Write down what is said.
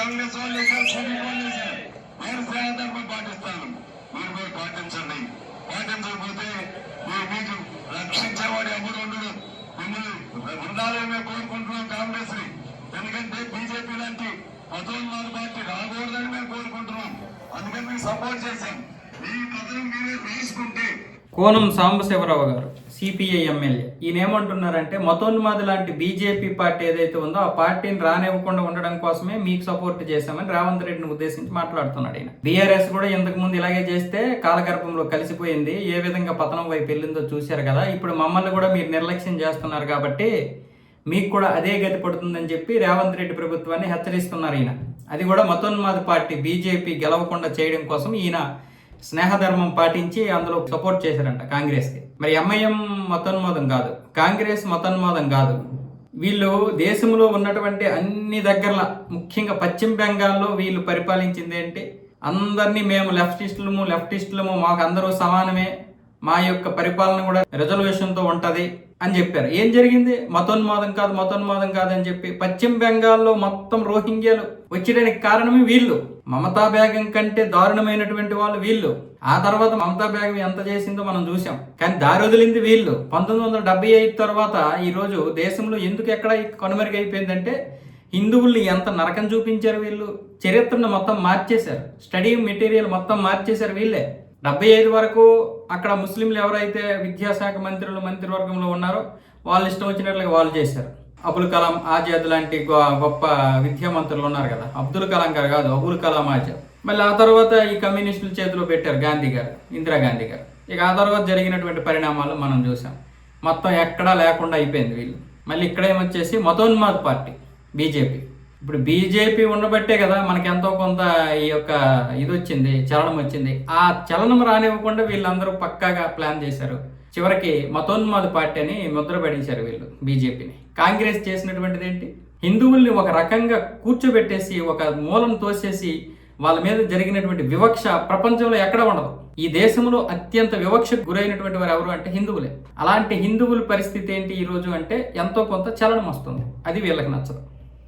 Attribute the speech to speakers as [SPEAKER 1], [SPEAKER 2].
[SPEAKER 1] కాంగ్రెస్ వాళ్ళు వేశారు, టీడీపీ వాళ్ళు వేశారు. నేను స్నేహధర్మం పాటిస్తాను, మీరు కూడా పాటించండి. పాటించకపోతే మీకు రక్షించేవాడు ఎవరు ఉండడు. మిమ్మల్ని ఉండాలని మేము కోరుకుంటున్నాం కాంగ్రెస్ ని. ఎందుకంటే బీజేపీ లాంటి మతోన్మాద పార్టీ రాకూడదని మేము కోరుకుంటున్నాం. అందుకని మేము సపోర్ట్ చేశాం. ఈ పదవి మీరే వేసుకుంటే.
[SPEAKER 2] కోనం సాంబశివరావు గారు సిపిఐ ఎమ్మెల్యే, ఈయన ఏమంటున్నారంటే మతోన్మాది లాంటి బీజేపీ పార్టీ ఏదైతే ఉందో ఆ పార్టీని రానివ్వకుండా ఉండడం కోసమే మీకు సపోర్ట్ చేశామని రేవంత్ రెడ్డిని ఉద్దేశించి మాట్లాడుతున్నాడు ఆయన. బీఆర్ఎస్ కూడా ఇంతకు ముందు ఇలాగే చేస్తే కాలగర్భంలో కలిసిపోయింది, ఏ విధంగా పతనం వైపు వెళ్ళిందో చూశారు కదా. ఇప్పుడు మమ్మల్ని కూడా మీరు నిర్లక్ష్యం చేస్తున్నారు కాబట్టి మీకు కూడా అదే గతి పడుతుందని చెప్పి రేవంత్ రెడ్డి ప్రభుత్వాన్ని హెచ్చరిస్తున్నారు ఈయన. అది కూడా మతోన్మాద పార్టీ బీజేపీ గెలవకుండా చేయడం కోసం ఈయన స్నేహధర్మం పాటించి అందులో సపోర్ట్ చేశారంట కాంగ్రెస్కి. మరి ఎంఐఎం మతోన్మాదం కాదు, కాంగ్రెస్ మతోన్మాదం కాదు. వీళ్ళు దేశంలో ఉన్నటువంటి అన్ని దగ్గరలా, ముఖ్యంగా పశ్చిమ బెంగాల్లో వీళ్ళు పరిపాలించింది ఏంటి, అందరినీ మేము లెఫ్టిస్టులము మాకు అందరూ సమానమే, మా యొక్క పరిపాలన కూడా రిజర్వేషన్తో ఉంటుంది అని చెప్పారు. ఏం జరిగింది? మతోన్మాదం కాదు అని చెప్పి పశ్చిమ బెంగాల్లో మొత్తం రోహింగ్యాలు వచ్చేయడానికి కారణమే వీళ్ళు. మమతా బేగం కంటే దారుణమైనటువంటి వాళ్ళు వీళ్ళు. ఆ తర్వాత మమతా బేగం ఎంత చేసిందో మనం చూసాం, కానీ దారి వదిలింది వీళ్ళు. 1975 తర్వాత ఈ రోజు దేశంలో ఎందుకు ఎక్కడ కనుమరుగైపోయిందంటే హిందువుల్ని ఎంత నరకం చూపించారు వీళ్ళు. చరిత్రను మొత్తం మార్చేశారు, స్టడీ మెటీరియల్ మొత్తం మార్చేశారు వీళ్ళే. 75 వరకు అక్కడ ముస్లింలు ఎవరైతే విద్యాశాఖ మంత్రివర్గంలో ఉన్నారో వాళ్ళు ఇష్టం వచ్చినట్లుగా వాళ్ళు చేశారు. అబుల్ కలాం ఆజాద్ లాంటి గొప్ప విద్యామంత్రులు ఉన్నారు కదా, అబ్దుల్ కలాం గారు కాదు, అబుల్ కలాం ఆజాద్. మళ్ళీ ఆ తర్వాత ఈ కమ్యూనిస్టుల చేతిలో పెట్టారు ఇందిరాగాంధీ గారు. ఇక ఆ తర్వాత జరిగినటువంటి పరిణామాలు మనం చూసాం. మొత్తం ఎక్కడా లేకుండా అయిపోయింది వీళ్ళు. మళ్ళీ ఇక్కడ ఏమొచ్చేసి మతోన్మాద పార్టీ బీజేపీ. ఇప్పుడు బీజేపీ ఉండబట్టే కదా మనకి ఎంతో కొంత ఈ యొక్క ఇది వచ్చింది, చలనం వచ్చింది. ఆ చలనం రానివ్వకుండా వీళ్ళందరూ పక్కాగా ప్లాన్ చేశారు. చివరికి మతోన్మాద పార్టీ అని ముద్ర పడించారు వీళ్ళు బీజేపీని. కాంగ్రెస్ చేసినటువంటిది ఏంటి, హిందువుల్ని ఒక రకంగా కూర్చోబెట్టేసి ఒక మూలం తోసేసి వాళ్ళ మీద జరిగినటువంటి వివక్ష ప్రపంచంలో ఎక్కడ ఉండదు. ఈ దేశంలో అత్యంత వివక్షకు గురైనటువంటి వారు ఎవరు అంటే హిందువులే. అలాంటి హిందువుల పరిస్థితి ఏంటి ఈ రోజు అంటే ఎంతో కొంత చలనం వస్తుంది, అది వీళ్ళకి నచ్చదు.